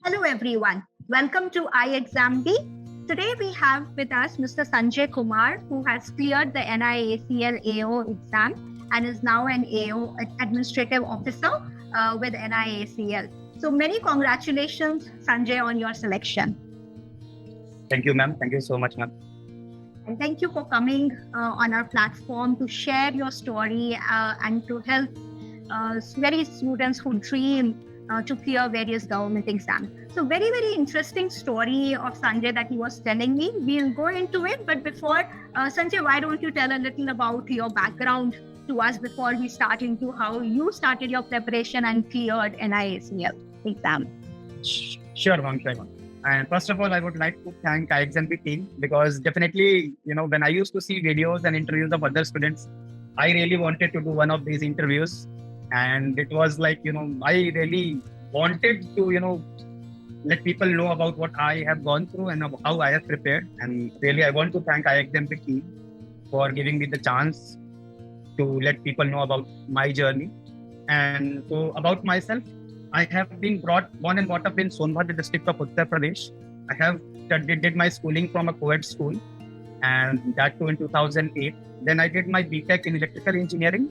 Hello everyone. Welcome to ixamBee. Today we have with us Mr. Sanjay Kumar, who has cleared the NIACL AO exam and is now an AO administrative officer with NIACL. So many congratulations, Sanjay, on your selection. Thank you, ma'am. Thank you so much, ma'am. And thank you for coming on our platform to share your story and to help very students who dream to clear various government exams. So very, very interesting story of Sanjay that he was telling me. We'll go into it. But before, Sanjay, why don't you tell a little about your background to us before we start into how you started your preparation and cleared NIACL exam? Sure, ma'am. Sure, ma'am. And first of all, I would like to thank ixamBee team because definitely, when I used to see videos and interviews of other students, I really wanted to do one of these interviews. And it was like, I really wanted to, let people know about what I have gone through and how I have prepared. And really, I want to thank ixamBee team for giving me the chance to let people know about my journey. And so about myself, I have been born and brought up in Sonbhadra district of Uttar Pradesh. I have did my schooling from a co-ed school, and that too in 2008. Then I did my BTech in electrical engineering,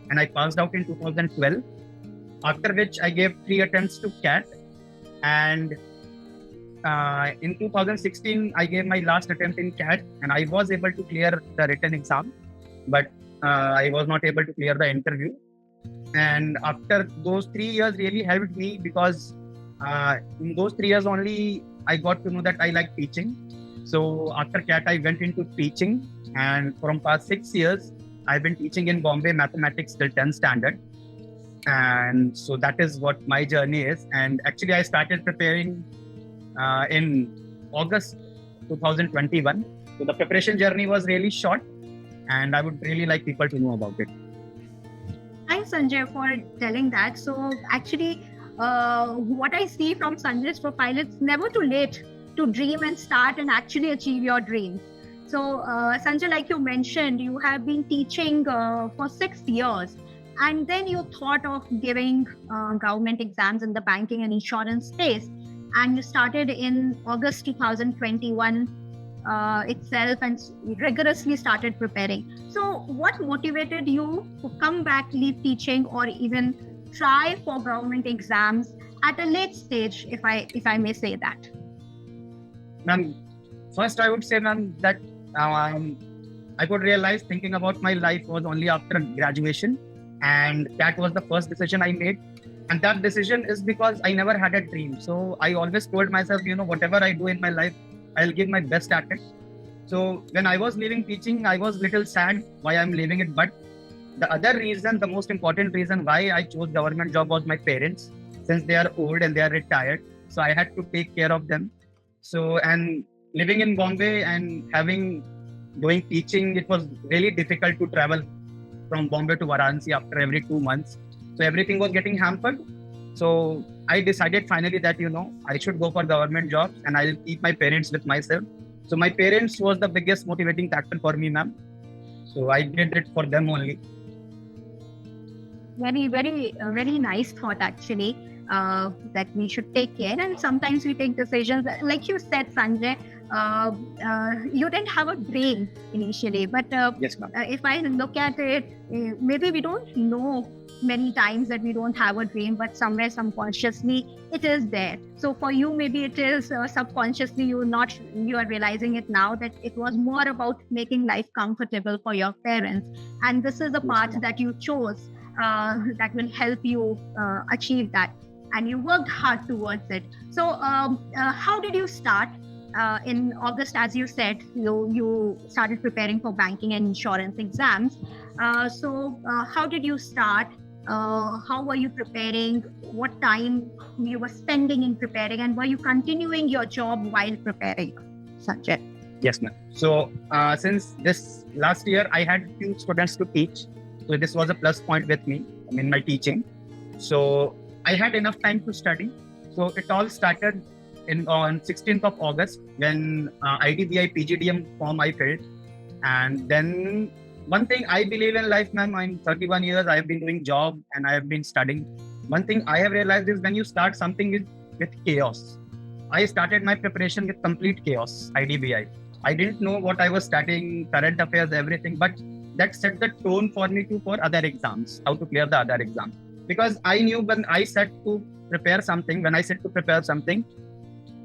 and I passed out in 2012. After which I gave 3 attempts to CAT, and in 2016 I gave my last attempt in CAT, and I was able to clear the written exam, but I was not able to clear the interview. And after those 3 years really helped me because in those 3 years only I got to know that I like teaching. So after CAT I went into teaching, and from past 6 years I've been teaching in Bombay mathematics till 10th standard. And so that is what my journey is. And actually I started preparing in August 2021. So the preparation journey was really short, and I would really like people to know about it. Thanks, Sanjay, for telling that. So actually, what I see from Sanjay's profile, it's never too late to dream and start and actually achieve your dreams. So Sanjay, like you mentioned, you have been teaching for 6 years, and then you thought of giving government exams in the banking and insurance space, and you started in August 2021 itself and rigorously started preparing. So what motivated you to come back, leave teaching, or even try for government exams at a late stage, if I may say that? Ma'am, first I would say, ma'am, that I could realize thinking about my life was only after graduation, and that was the first decision I made. And that decision is because I never had a dream. So I always told myself, whatever I do in my life, I'll give my best at it. So when I was leaving teaching, I was little sad why I'm leaving it. But the other reason, the most important reason why I chose government job was my parents, since they are old and they are retired. So I had to take care of them. So, and living in Bombay and doing teaching, it was really difficult to travel from Bombay to Varanasi after every 2 months. So everything was getting hampered. So I decided finally that, I should go for government jobs and I'll keep my parents with myself. So my parents was the biggest motivating factor for me, ma'am. So I did it for them only. Very, very, very nice thought actually, that we should take care. And sometimes we take decisions, like you said, Sanjay, you didn't have a dream initially, but yes, ma'am. If I look at it, maybe we don't know many times that we don't have a dream, but somewhere subconsciously it is there. So for you, maybe it is subconsciously you are realizing it now that it was more about making life comfortable for your parents, and this is the path that you chose that will help you achieve that, and you worked hard towards it. So how did you start? In August, as you said, you started preparing for banking and insurance exams. So how did you start? How were you preparing? What time you were spending in preparing? And were you continuing your job while preparing, Sanjay? Yes, ma'am. So since this last year, I had few students to teach. So this was a plus point with me in my teaching. So I had enough time to study. So it all started on 16th of August when IDBI PGDM form I filled. And then one thing I believe in life, ma'am, I'm 31 years, I have been doing job and I have been studying. One thing I have realized is when you start something with chaos, I started my preparation with complete chaos, IDBI. I didn't know what I was studying, current affairs, everything, but that set the tone for me for other exams, how to clear the other exam. Because I knew when I set to prepare something,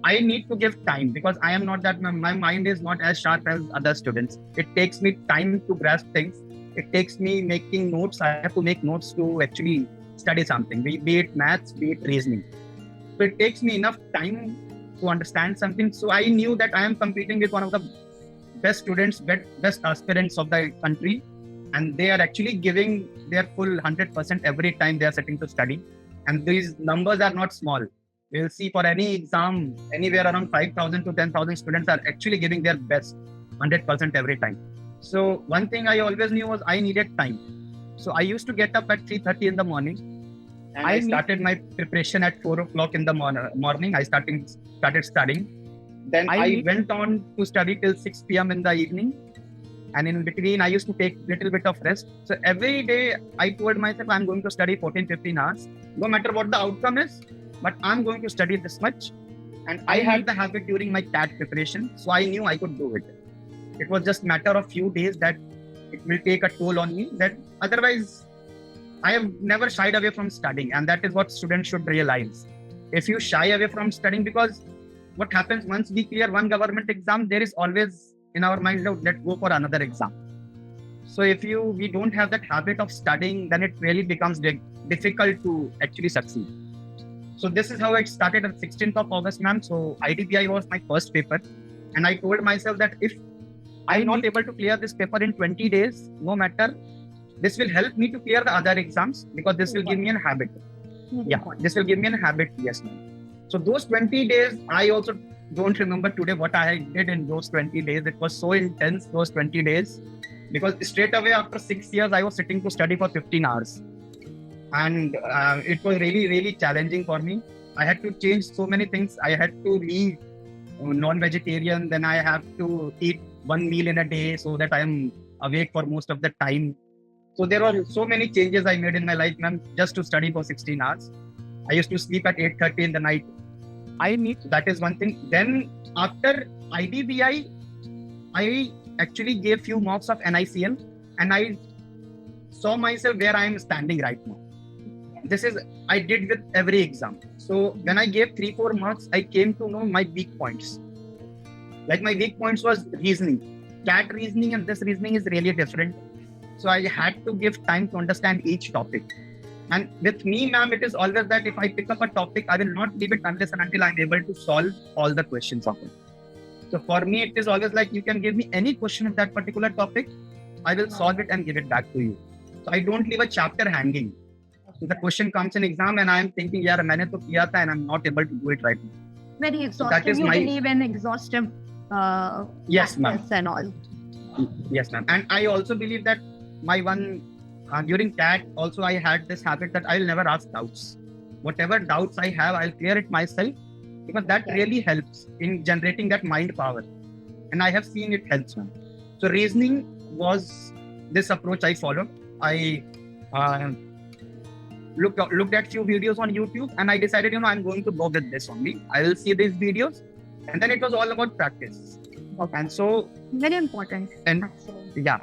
I need to give time because I am not that, my mind is not as sharp as other students. It takes me time to grasp things. It takes me making notes. I have to make notes to actually study something, be it maths, be it reasoning. So it takes me enough time to understand something. So I knew that I am competing with one of the best students, best aspirants of the country. And they are actually giving their full 100% every time they are sitting to study. And these numbers are not small. We'll see for any exam, anywhere around 5,000 to 10,000 students are actually giving their best 100% every time. So one thing I always knew was I needed time. So I used to get up at 3:30 in the morning. And I started my preparation at 4 o'clock in the morning. I started studying. Then I went on to study till 6 p.m. in the evening. And in between, I used to take a little bit of rest. So every day, I told myself, I'm going to study 14, 15 hours. No matter what the outcome is, but I'm going to study this much. And I had the habit during my CAT preparation. So I knew I could do it. It was just a matter of few days that it will take a toll on me. That otherwise, I have never shied away from studying. And that is what students should realize. If you shy away from studying, because what happens once we clear one government exam, there is always in our mind, let's go for another exam. So if we don't have that habit of studying, then it really becomes difficult to actually succeed. So this is how it started on 16th of August, ma'am. So IDBI was my first paper. And I told myself that if I'm not able to clear this paper in 20 days, no matter, this will help me to clear the other exams because this will give me a habit. Yeah, this will give me a habit. Yes, ma'am. So those 20 days, I also don't remember today what I did in those 20 days. It was so intense, those 20 days, because straight away after 6 years, I was sitting to study for 15 hours. And it was really, really challenging for me. I had to change so many things. I had to leave non-vegetarian, then I have to eat one meal in a day so that I am awake for most of the time. So there were so many changes I made in my life, ma'am, just to study for 16 hours. I used to sleep at 8:30 in the night. That is one thing. Then after IDBI, I actually gave few mocks of NICL and I saw myself where I am standing right now. This is, I did with every exam. So when I gave 3-4 marks, I came to know my weak points. Like my weak points was reasoning. CAT reasoning and this reasoning is really different. So I had to give time to understand each topic. And with me, ma'am, it is always that if I pick up a topic, I will not leave it unless and until I'm able to solve all the questions of it. So for me, it is always like you can give me any question of that particular topic, I will solve it and give it back to you. So I don't leave a chapter hanging. So the question comes in exam and I am thinking, yaar, maine to kiya tha and I'm not able to do it right now. Very exhaustive. So you believe in exhaustive yes, ma'am. And all. Yes, ma'am. And I also believe that my during CAT, also I had this habit that I'll never ask doubts. Whatever doubts I have, I'll clear it myself because that really helps in generating that mind power. And I have seen it helps, ma'am. So reasoning was this approach I followed. I looked at few videos on YouTube and I decided, I'm going to go with this only. I will see these videos. And then it was all about practice. Okay. And so... Very important. And yeah.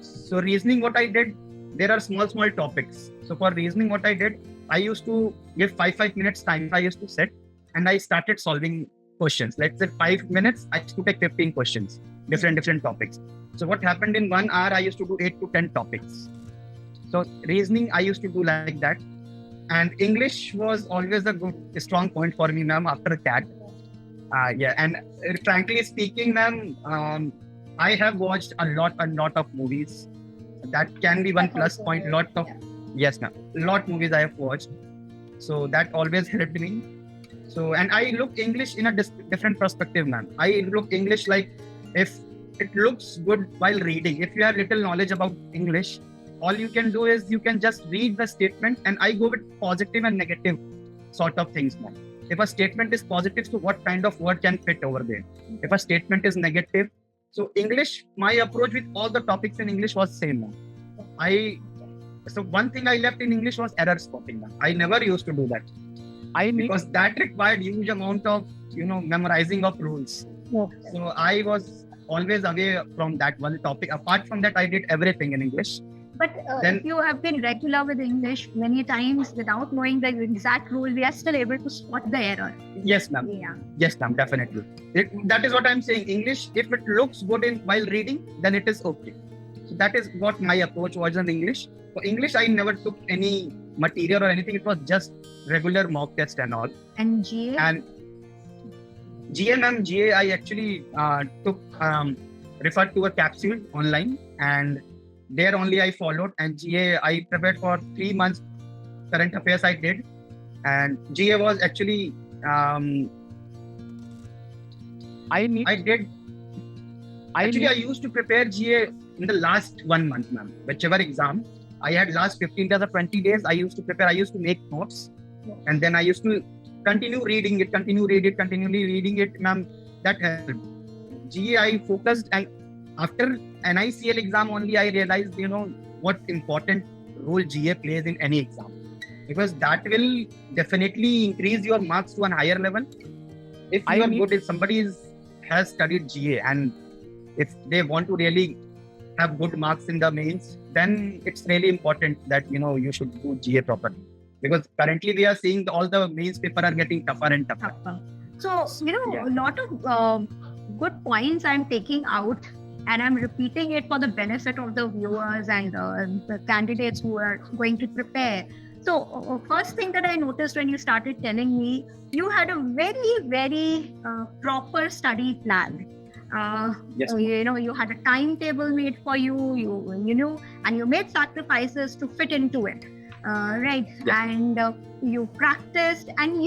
So reasoning, what I did, there are small topics. So for reasoning, what I did, I used to give 5 minutes time. I used to sit and I started solving questions. Let's say 5 minutes, I used to take 15 questions, different topics. So what happened in 1 hour, I used to do 8 to 10 topics. So reasoning, I used to do like that. And English was always a strong point for me, ma'am, after CAT. Yeah, and frankly speaking, ma'am, I have watched a lot of movies. That can be one plus point. Yes, ma'am. Lot movies I have watched. So that always helped me. So, and I look English in a different perspective, ma'am. I look English like if it looks good while reading. If you have little knowledge about English, all you can do is you can just read the statement, and I go with positive and negative sort of things, ma'am. If a statement is positive, so what kind of word can fit over there? If a statement is negative, so English, my approach with all the topics in English was same, ma'am. So one thing I left in English was error spotting, ma'am. I never used to do that. because that required huge amount of memorizing of rules. Okay. So I was always away from that one topic. Apart from that, I did everything in English. But if you have been regular with English many times without knowing the exact rule, we are still able to spot the error. Yes, ma'am. Yeah. Yes, ma'am. Definitely. That is what I'm saying. English, if it looks good while reading, then it is okay. So that is what my approach was in English. For English, I never took any material or anything. It was just regular mock test and all. And GA? And GA, I actually referred to a capsule online, and there only I followed. And GA, I prepared for 3 months. Current affairs I did, and GA was actually I used to prepare GA in the last 1 month, ma'am. Whichever exam I had last 15 days or 20 days, I used to prepare. I used to make notes, and then I used to continually reading it, ma'am. That helped. GA, I focused, and after NICL exam only, I realized, what important role GA plays in any exam, because that will definitely increase your marks to a higher level. If you are good, if somebody has studied GA, and if they want to really have good marks in the mains, then it's really important that you should do GA properly, because currently we are seeing all the mains paper are getting tougher and tougher. So a lot of good points I'm taking out, and I'm repeating it for the benefit of the viewers and the candidates who are going to prepare. So first thing that I noticed when you started telling me, you had a very, very proper study plan. Yes. You had a timetable made for you, you knew, and you made sacrifices to fit into it, right? Yes. And you practiced, and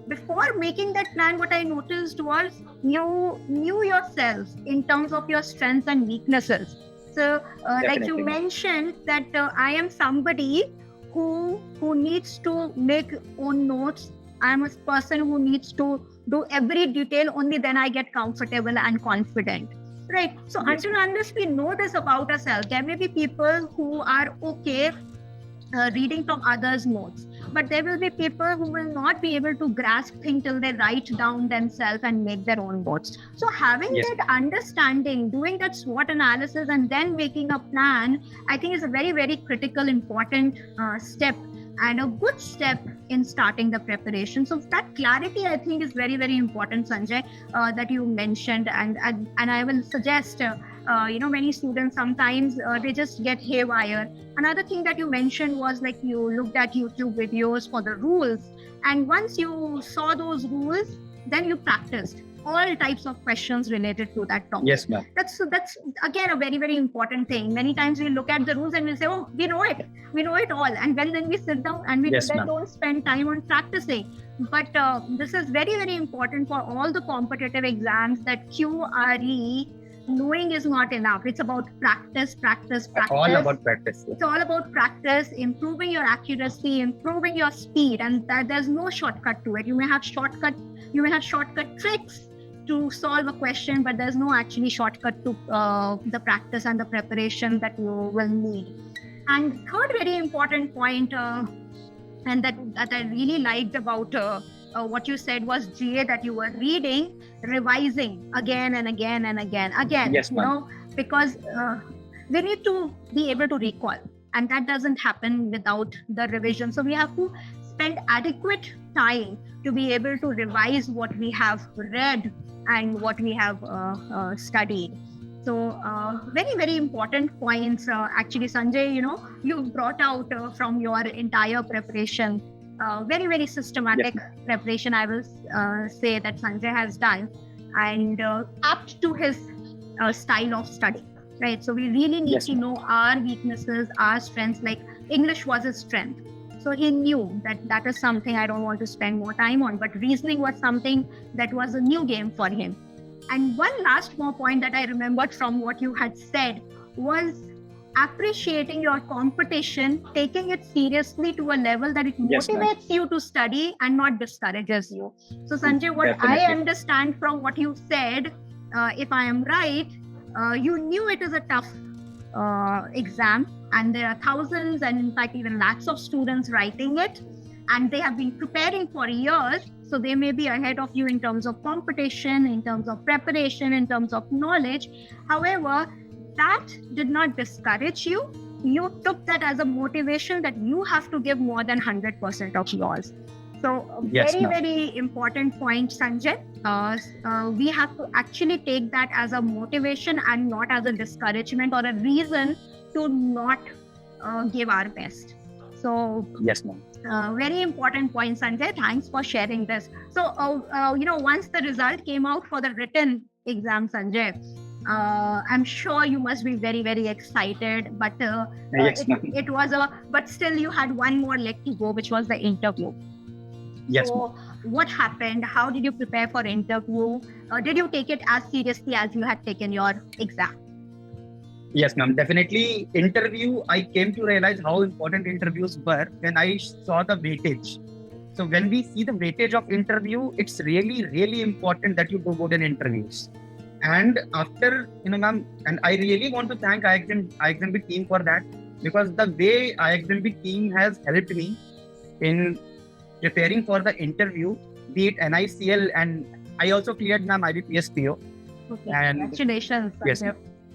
before making that plan, what I noticed was you knew yourself in terms of your strengths and weaknesses. So like you mentioned that I am somebody who needs to make own notes. I'm a person who needs to do every detail, only then I get comfortable and confident, right? So until unless we know this about ourselves, there may be people who are okay reading from others' notes, but there will be people who will not be able to grasp things till they write down themselves and make their own notes. So having that understanding, doing that SWOT analysis, and then making a plan, I think is a very, very critical, important step, and a good step in starting the preparation. So that clarity, I think, is very, very important, Sanjay, that you mentioned. And I will suggest, many students sometimes they just get haywire. Another thing that you mentioned was like you looked at YouTube videos for the rules, and once you saw those rules, then you practiced all types of questions related to that topic. Yes, ma'am. That's again a very, very important thing. Many times we look at the rules and we say, oh, we know it all, and then we sit down and we don't spend time on practicing. But this is very, very important for all the competitive exams, that QRE knowing is not enough. It's about practice. All about practice. It's all about practice, improving your accuracy, improving your speed, and that there's no shortcut to it. You may have shortcut tricks to solve a question, but there's no actually shortcut to the practice and the preparation that you will need. And third very important point, and that I really liked about what you said was GA, that you were reading, revising again and again and again. Yes, ma'am. Because we need to be able to recall, and that doesn't happen without the revision. So we have to spend adequate time to be able to revise what we have read and what we have studied. So very, very important points, actually, Sanjay, you brought out from your entire preparation, very, very systematic preparation, I will say, that Sanjay has done, and apt to his style of study, right? So we really need to know our weaknesses, our strengths. Like English was his strength. So he knew that is something I don't want to spend more time on, but reasoning was something that was a new game for him. And one last more point that I remembered from what you had said was appreciating your competition, taking it seriously to a level that it motivates you to study and not discourages you. So Sanjay, what I understand from what you said, if I am right, you knew it is a tough exam, and there are thousands and in fact even lakhs of students writing it. and they have been preparing for years. So they may be ahead of you in terms of competition, in terms of preparation, in terms of knowledge. However, that did not discourage you. You took that as a motivation that you have to give more than 100% of yours. So Yes, very, ma'am. very important point, Sanjay. We have to actually take that as a motivation and not as a discouragement or a reason to not give our best. So Yes, ma'am. very important point, Sanjay. Thanks for sharing this. So, once the result came out for the written exam, Sanjay, I'm sure you must be very, very excited. But Yes, ma'am. but still you had one more leg to go, which was the interview. Yes, So, what happened? How did you prepare for interview? Did you take it as seriously as you had taken your exam? Yes, ma'am. Definitely, interview. I came to realize how important interviews were when I saw the weightage. So when we see the weightage of interview, it's really, really important that you do good in interviews. And after, ma'am, and I really want to thank ixamBee team for that, because the way ixamBee team has helped me in preparing for the interview, be it NICL, and I also cleared, ma'am, IBPSPO. Okay. And congratulations, Sanjay. yes,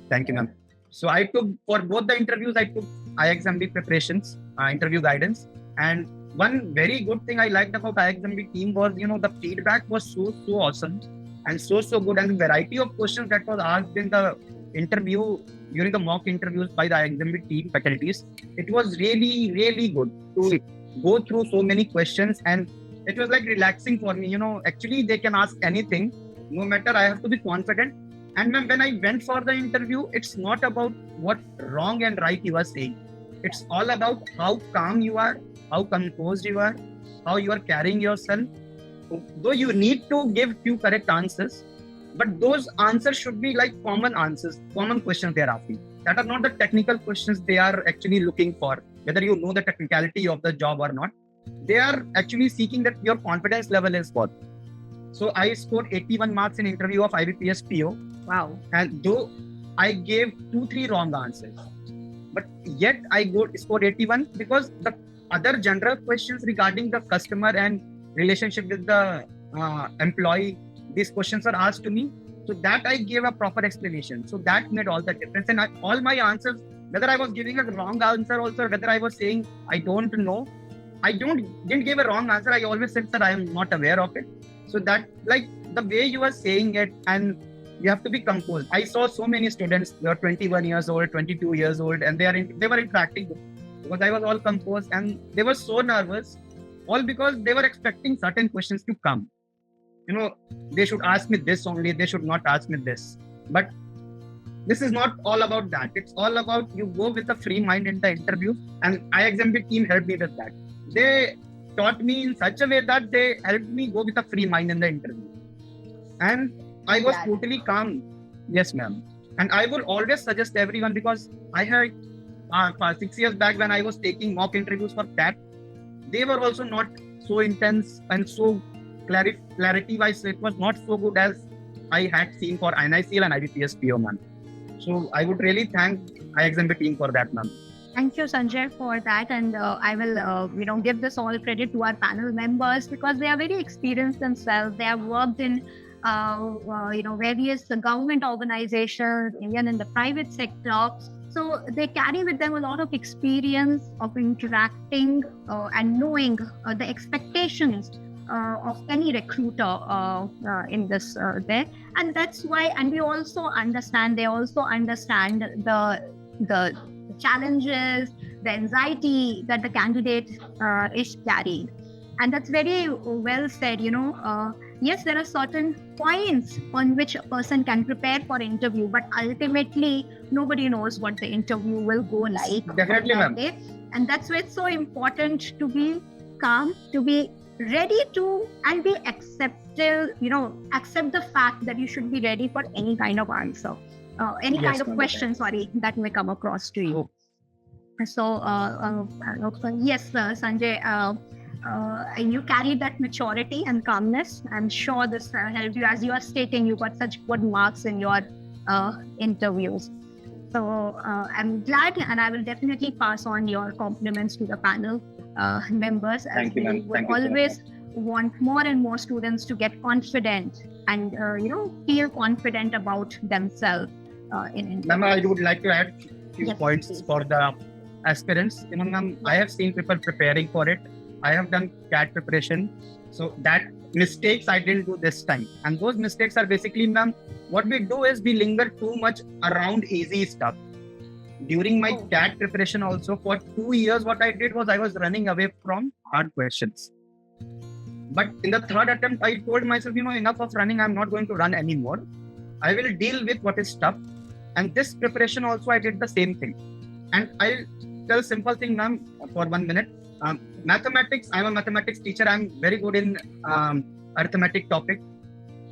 thank you, ma'am. So I took, for both the interviews, I took ixamBee preparations, interview guidance. And one very good thing I liked about ixamBee team was, the feedback was so awesome and so good. And the variety of questions that was asked in the interview, during the mock interviews by the ixamBee team faculties, it was really, really good to go through so many questions. And it was like relaxing for me. Actually, they can ask anything, no matter, I have to be confident. And when I went for the interview, it's not about what wrong and right you are saying. It's all about how calm you are, how composed you are, how you are carrying yourself. Though you need to give few correct answers, but those answers should be like common answers, common questions they are asking. That are not the technical questions they are actually looking for, whether you know the technicality of the job or not. They are actually seeking that your confidence level is what. So I scored 81 marks in interview of IBPSPO. Wow. And though I gave 2-3 wrong answers, but yet I scored 81 because the other general questions regarding the customer and relationship with the employee, these questions are asked to me. So that I gave a proper explanation. So that made all the difference. And all my answers, whether I was giving a wrong answer also, whether I was saying I don't know, I didn't give a wrong answer. I always said that I am not aware of it. So that, like, the way you are saying it, and you have to be composed. I saw so many students, they were 21 years old, 22 years old, and they were interacting because I was all composed, and they were so nervous, all because they were expecting certain questions to come. They should ask me this only, they should not ask me this. But this is not all about that. It's all about you go with a free mind in the interview, and ixamBee team helped me with that. They taught me in such a way that they helped me go with a free mind in the interview. And I was totally calm. Yes, ma'am. And I will always suggest everyone, because I had 6 years back when I was taking mock interviews for that, they were also not so intense and so clarity wise. It was not so good as I had seen for NICL and IBPSPO, ma'am. So I would really thank ixamBee team for that, ma'am. Thank you, Sanjay, for that. And I will, give this all credit to our panel members, because they are very experienced themselves. They have worked in, various government organizations, even in the private sector. So they carry with them a lot of experience of interacting and knowing the expectations of any recruiter in this there. And that's why, and they also understand the challenges, the anxiety that the candidate is carrying. And that's very well said. Yes, there are certain points on which a person can prepare for interview, but ultimately nobody knows what the interview will go like. Definitely, ma'am. And that's why it's so important to be calm, to be ready to, and be accepted, accept the fact that you should be ready for any kind of answer. Any kind of question, that may come across to you. So, yes, Sanjay, you carried that maturity and calmness. I'm sure this helped you. As you are stating, you got such good marks in your interviews. So I'm glad, and I will definitely pass on your compliments to the panel. members. Thank you, ma'am. We would Thank you so always much. want more and more students to get confident and feel confident about themselves in India. Ma'am, I would like to add few Yes, points please. for the aspirants. Ma'am, I have seen people preparing for it. I have done CAT preparation. So that mistakes I didn't do this time. And those mistakes are basically, ma'am, what we do is we linger too much around easy stuff. During my CAT preparation also, for 2 years, what I did was I was running away from hard questions. But in the third attempt, I told myself, enough of running. I'm not going to run anymore. I will deal with what is tough. And this preparation also, I did the same thing. And I'll tell a simple thing, ma'am, for 1 minute. Mathematics, I'm a mathematics teacher. I'm very good in arithmetic topic.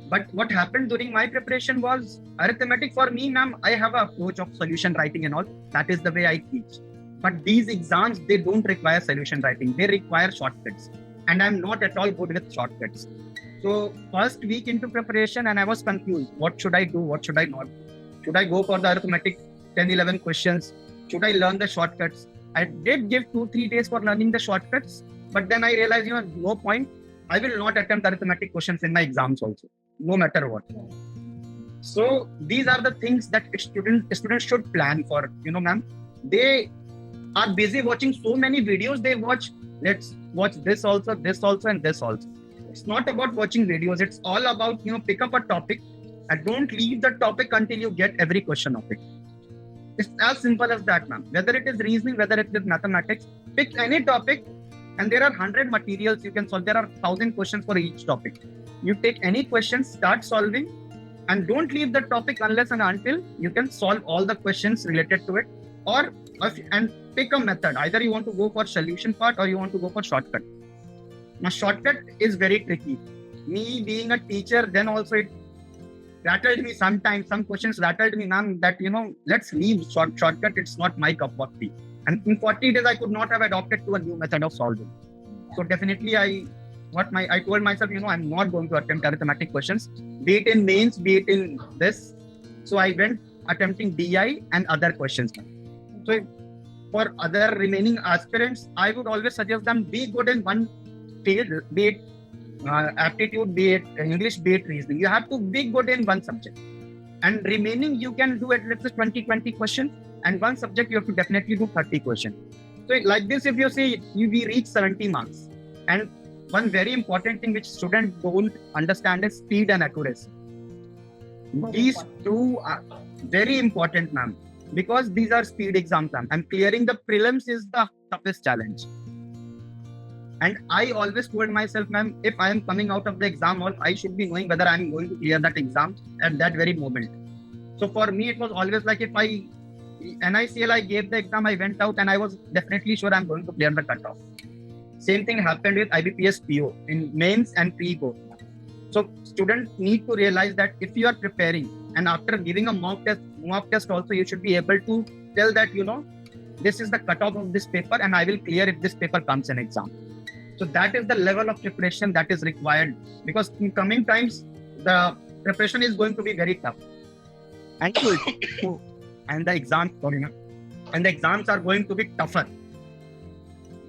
But what happened during my preparation was arithmetic for me, ma'am, I have an approach of solution writing and all. That is the way I teach. But these exams, they don't require solution writing. They require shortcuts. And I'm not at all good with shortcuts. So first week into preparation and I was confused. What should I do? What should I not? Should I go for the arithmetic 10, 11 questions? Should I learn the shortcuts? I did give 2-3 days for learning the shortcuts. But then I realized, no point. I will not attempt arithmetic questions in my exams also, no matter what. So these are the things that students should plan for. Ma'am, they are busy watching so many videos. They watch, let's watch this also, and this also. It's not about watching videos. It's all about, pick up a topic and don't leave the topic until you get every question of it. It's as simple as that, ma'am. Whether it is reasoning, whether it is mathematics, pick any topic and there are 100 materials you can solve. There are 1,000 questions for each topic. You take any question, start solving, and don't leave the topic unless and until you can solve all the questions related to it, and pick a method. Either you want to go for solution part or you want to go for shortcut. Now, shortcut is very tricky. Me being a teacher, then also it rattled me sometimes. Some questions rattled me, ma'am, that, let's leave shortcut. It's not my cup of tea. And in 40 days, I could not have adopted to a new method of solving. So definitely I told myself, I'm not going to attempt arithmetic questions, be it in mains, be it in this. So I went attempting DI and other questions. So for other remaining aspirants, I would always suggest them be good in one field, be it aptitude, be it English, be it reasoning. You have to be good in one subject. And remaining, you can do at least 20 questions. And one subject, you have to definitely do 30 questions. So like this, if you say we reach 70 marks. And one very important thing which students don't understand is speed and accuracy. These two are very important, ma'am, because these are speed exams, ma'am. And clearing the prelims is the toughest challenge. And I always told myself, ma'am, if I am coming out of the exam hall, I should be knowing whether I am going to clear that exam at that very moment. So for me, it was always like if NICL, I gave the exam, I went out and I was definitely sure I'm going to clear the cutoff. Same thing happened with IBPS PO in mains and pre-board. So students need to realize that if you are preparing and after giving a mock test also, you should be able to tell that, this is the cutoff of this paper and I will clear if this paper comes in exam. So that is the level of preparation that is required, because in coming times, the preparation is going to be very tough. And the exams are going to be tougher.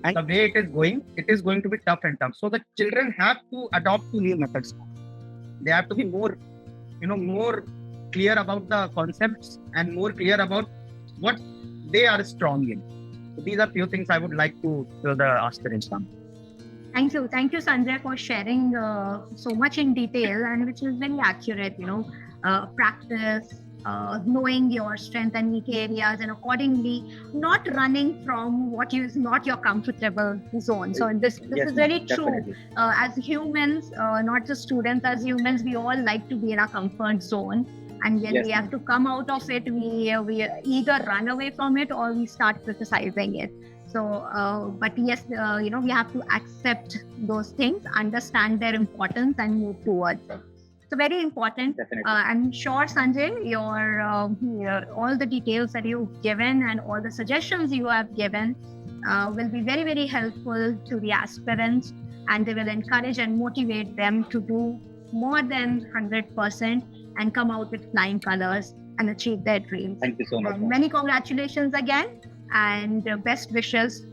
And the way it is going to be tough and tough. So the children have to adopt to new methods. They have to be more clear about the concepts and more clear about what they are strong in. So these are few things I would like to tell the aspirants. Thank you, Sanjay, for sharing so much in detail, and which is very accurate. Practice. Knowing your strength and weak areas, and accordingly not running from what is not your comfortable zone. So this is very true. As humans, not just students, as humans, we all like to be in our comfort zone. And when we have to come out of it, we either run away from it or we start criticizing it. So, but yes, we have to accept those things, understand their importance and move towards it. So very important. I'm sure, Sanjay, your all the details that you've given and all the suggestions you have given will be very, very helpful to the aspirants, and they will encourage and motivate them to do more than 100% and come out with flying colors and achieve their dreams. Thank you so much. Many congratulations again, and best wishes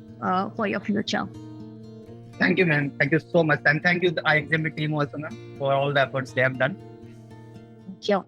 for your future. Thank you, man. Thank you so much. And thank you, the ixamBee team also, ma'am, for all the efforts they have done. Sure.